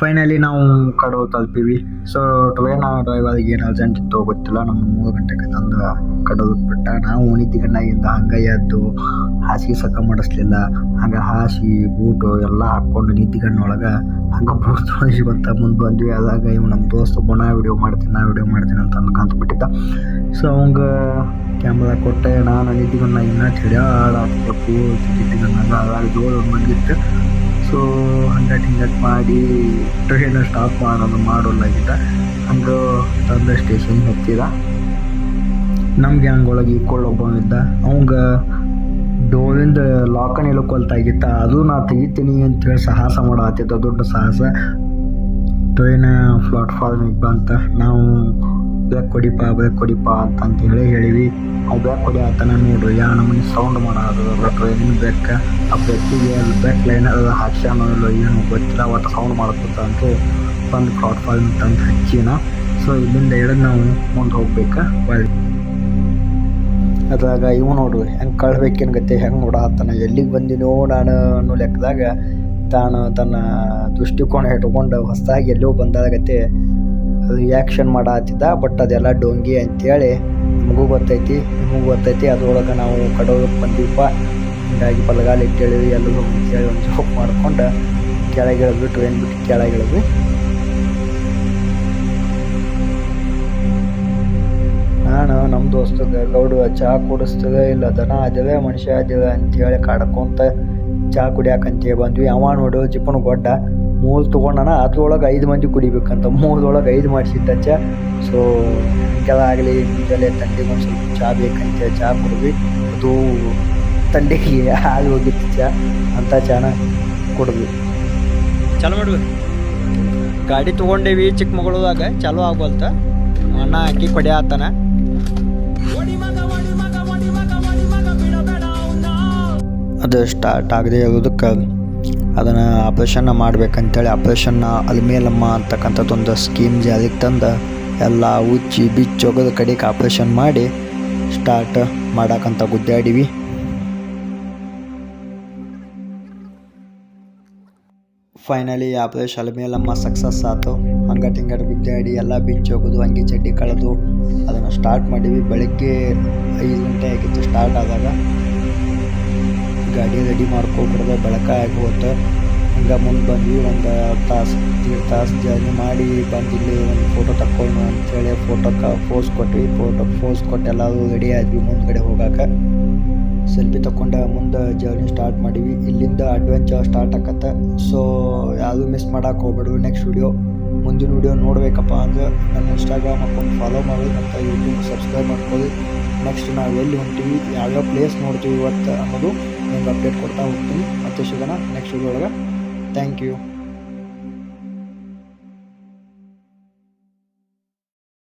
Finally ನಾವು ಕಡವು ತಲುಪಿವಿ. So train ಡ್ರೈವರ್ಗೆ ಏನು ಅರ್ಜೆಂಟ್ ಇತ್ತು ಗೊತ್ತಿಲ್ಲ, ನಮ್ಮ 3 ಗಂಟೆಗೆ ತಂದು ಕಡೋದು ಬಿಟ್ಟ. ನಾವು ನಿದ್ದೆ ಗಣ್ಣಾಗಿಂದ ಹಂಗೆ ಎದ್ದು ಹಾಸಿಗೆ ಸಕ್ಕ ಮಾಡಿಸ್ಲಿಲ್ಲ. ಹಂಗೆ ಹಾಸಿ ಬೂಟು ಎಲ್ಲ ಹಾಕ್ಕೊಂಡು ನಿದ್ದೆ ಗಣ್ಣೊಳಗೆ ಹಂಗೆ ಬೂಟ್ ತೊಳಿಸಿ ಮುಂದೆ ಬಂದ್ವಿ. ಅದಾಗ ಇವ್ ನಮ್ಮ ದೋಸ್ತ ನಾ ವಿಡಿಯೋ ಮಾಡ್ತೀನಿ ಅಂತ ಅಂದ್ಕೊಂತ ಬಿಟ್ಟಿದ್ದ. ಸೊ ಅವಂಗೆ ಕ್ಯಾಮ್ರಾ ಕೊಟ್ಟೆ. ನಾನು ನಿದ್ದೆ ಗಣ್ಣಾಗಿನ್ನ ಚಳಿಯಾಡಾಗ್ತಿದ್ದೆ ಪೂರ್ತಿ ನಿದ್ದೆ ಗಣ್ಣಾಗ. ಅದಾಗ ಜೋರು ಬಂದಿತ್ತು. ಸೊ ಹಿಂಗಟ್ ಮಾಡಿ ಟ್ರೈನ್ ಸ್ಟಾಪ್ ಮಾಡೋಲಾಗಿದ್ದ. ಹಂಗೆ ತಂದ ಸ್ಟೇಷನ್ಗೆ ಹತ್ತಿದ. ನಮ್ಮ ಗ್ಯಾಂಗ್ ಒಳಗೆ ಒಬ್ಬ ಇದ್ದ. ಅವಂಗೆ ಡೋರಿಂದ ಲಾಕನ್ ಇಳ್ಕೊಳ್ತಾಗಿತ್ತ. ಅದು ನಾ ತೆಗಿತೀನಿ ಅಂತೇಳಿ ಸಾಹಸ ಮಾಡತ್ತಿದ್ದ, ದೊಡ್ಡ ಸಾಹಸ. ಟ್ರೈನ್ ಪ್ಲಾಟ್ಫಾರ್ಮಿಗೆ ಬಂತ. ನಾವು ಬ್ಯಾಕ್ ಹೊಡಿಪ ಅಂತ ಹೇಳಿವಿ. ಅವು ಬ್ಯಾಕ್ ಹೊಡಿಯತ್ತಾನ. ನೋಡು ನಮ್ಮನೆ ಸೌಂಡ್ ಮಾಡೋದು ಟ್ರೈನಿನ ಬ್ಯಾಕ್. ಆ ಬ್ಯಾಕಿಗೆ ಬ್ಯಾಕ್ ಲೈನ್ ಹಾಕ್ಸ್ಯಾನೋ ಇಲ್ಲೋ ಏನು ಗೊತ್ತಿಲ್ಲ, ಒಟ್ಟು ಸೌಂಡ್ ಮಾಡ್ಕೊತ ಅಂತ ಬಂದು ಪ್ಲಾಟ್ಫಾರ್ಮಿಗೆ ತಂದು ಹಚ್ಚಿನ. ಸೊ ಇಲ್ಲಿಂದ ಹಿಡಿದು ನಾವು ಮುಂದೆ ಹೋಗ್ಬೇಕು. ಅದ್ರಾಗ ಇವು ನೋಡು ಹೆಂಗೆ ಕಳ್ಬೇಕೇನು ಗತ್ತೆ ಹೆಂಗೆ ನೋಡತ್ತಾನ. ಎಲ್ಲಿಗೆ ಬಂದಿನೋ ನಾನು ಅನ್ನೋ ಲೆಕ್ಕದಾಗ ತಾನು ತನ್ನ ದೃಷ್ಟಿಕೋನ ಇಟ್ಕೊಂಡು ಹೊಸದಾಗಿ ಎಲ್ಲೋ ಬಂದಾಗತ್ತೆ ರಿಯಾಕ್ಷನ್ ಮಾಡತ್ತಿದ್ದ. ಬಟ್ ಅದೆಲ್ಲ ಡೋಂಗಿ ಅಂತೇಳಿ ನಿಮಗೂ ಗೊತ್ತೈತಿ. ಅದ್ರೊಳಗೆ ನಾವು ಕಡೋದಕ್ಕೆ ಬಂದೀವಪ್ಪ. ಹಿಂಗಾಗಿ ಬಲಗಾಲ ಇಟ್ಟೇಳಿವಿ ಎಲ್ಲರೂ ಅಂತೇಳಿ ಒಂದು ಜೋಕ್ ಮಾಡ್ಕೊಂಡು ಕೆಳಗಿಳಿದ್ವಿ. ಟ್ರೈನ್ ಬಿಟ್ಟು ಕೆಳಗಿಳಿದ್ವಿ. ನಾನು ನಮ್ಮ ದೋಸ್ತಗೆ ಗೌಡು ಚಹಾ ಕುಡಿಸ್ತದೆ ಇಲ್ಲ ದನ ಅದೇವೆ ಮನುಷ್ಯ ಅದೇವೆ ಅಂತೇಳಿ ಕಾಡ್ಕೊಂತ ಚಹಾ ಕುಡಿಯಾಕಂತೇಳಿ ಬಂದ್ವಿ. ಅವ ನೋಡು ಜಿಪ್ಪನ ಗೊಡ್ಡ 3 ತೊಗೊಂಡನ. ಅದ್ರೊಳಗೆ 5 ಮಂದಿ ಕುಡಿಬೇಕಂತ 3 5 ಮಾಡಿಸಿದ್ದ ಚಹಾ. ಸೊ ಹಿಂಗೆಲ್ಲ ಆಗಲಿ ಮುಂಜಾನೆ ತಂಡಿಗೆ ಒಂದು ಸ್ವಲ್ಪ ಚಹಾ ಬೇಕಂತ ಚಹಾ ಕುಡಿದ್ವಿ. ಅದು ತಂಡಿಗೆ ಹಾಲು ಹೋಗಿತ್ತು ಚಹಾ, ಅಂಥ ಚಹಾನ ಕುಡಿದ್ವಿ. ಚಾಲು ಮಾಡುವ ಗಾಡಿ ತೊಗೊಂಡೇವಿ ಚಿಕ್ಕಮಗಳೂರಾಗ. ಚಾಲು ಆಗ್ಬೋಲ್ತ ಅಣ್ಣ ಹಾಕಿ ಕೊಡಿಯಾತಾನ. ಅದು ಸ್ಟಾರ್ಟ್ ಆಗದೆ ಇರೋದಕ್ಕೆ ಅದನ್ನು ಆಪ್ರೇಷನ್ನ ಮಾಡ್ಬೇಕಂತೇಳಿ ಆಪ್ರೇಷನ್ನ ಅಲ್ಮೇಲಮ್ಮ ಅಂತಕ್ಕಂಥದ್ದೊಂದು ಸ್ಕೀಮ್ ಜಾರಿಗೆ ತಂದು ಎಲ್ಲ ಉಚ್ಚಿ ಬಿಚ್ಚೋಗೋದ ಕಡೆಗೆ ಆಪ್ರೇಷನ್ ಮಾಡಿ start ಮಾಡಕ್ಕಂತ ಗುದ್ದಾಡಿವಿ. Finally operation Alamelamma success ಆಯ್ತು. ಹಂಗಟ್ಟು ಗುದ್ದಾಡಿ ಎಲ್ಲ ಬಿಚ್ಚೋಗೋದು ಅಂಗಿ ಚಡ್ಡಿ ಕಳೆದು ಅದನ್ನು ಸ್ಟಾರ್ಟ್ ಮಾಡೀವಿ. ಬೆಳಗ್ಗೆ 5 ಗಂಟೆ ಆಗಿತ್ತು ಸ್ಟಾರ್ಟ್ ಆದಾಗ. ಗಾಡಿ ರೆಡಿ ಮಾಡ್ಕೊಬಿಡ್ದೆ ಬೆಳಕಾಗಿ ಹೋತು. ಹಂಗೆ ಮುಂದೆ ಬಂದ್ವಿ. ಒಂದು ತಾಸು ಜರ್ನಿ ಮಾಡಿ ಬಂದಿಲ್ಲಿ ಒಂದು ಫೋಟೋ ತಕ್ಕೊಳ್ಳೋಣ ಅಂಥೇಳಿ ಫೋಟೋಕ್ಕೆ ಫೋಸ್ ಕೊಟ್ವಿ. ಫೋಸ್ ಕೊಟ್ಟು ಎಲ್ಲರೂ ರೆಡಿ ಆದ್ವಿ ಮುಂದ್ಗಡೆ ಹೋಗಾಕ. ಸೆಲ್ಫಿ ತಗೊಂಡು ಮುಂದೆ ಜರ್ನಿ ಸ್ಟಾರ್ಟ್ ಮಾಡೀವಿ. ಇಲ್ಲಿಂದ ಅಡ್ವೆಂಚರ್ ಸ್ಟಾರ್ಟ್ ಆಕತ್ತೆ. ಸೊ ಯಾವುದು ಮಿಸ್ ಮಾಡೋಕೆ ಹೋಗ್ಬೇಡ್ರಿ. ನೆಕ್ಸ್ಟ್ ಮುಂದಿನ ವಿಡಿಯೋ ನೋಡಬೇಕಪ್ಪ ಅಂದ್ರೆ ನನ್ನ ಇನ್ಸ್ಟಾಗ್ರಾಮ್ ಅಕೌಂಟ್ ಫಾಲೋ ಮಾಡಿ ಮತ್ತು ಯೂಟ್ಯೂಬ್ ಸಬ್ಸ್ಕ್ರೈಬ್ ಮಾಡ್ಕೊಳ್ಳಿ. ನೆಕ್ಸ್ಟ್ ನಾವು ಎಲ್ಲಿ ಹೊಂಟೀವಿ, ಯಾವ್ಯಾವ ಪ್ಲೇಸ್ ನೋಡ್ತೀವಿ ಇವತ್ತು ಅನ್ನೋದು ನಿಮ್ಗೆ ಅಪ್ಡೇಟ್ ಕೊಡ್ತಾ ಹೋಗ್ತೀನಿ. ಮತ್ತೆ ಸಿಗೋಣ ನೆಕ್ಸ್ಟ್ ವಿಡಿಯೋ ಒಳಗೆ. Thank you.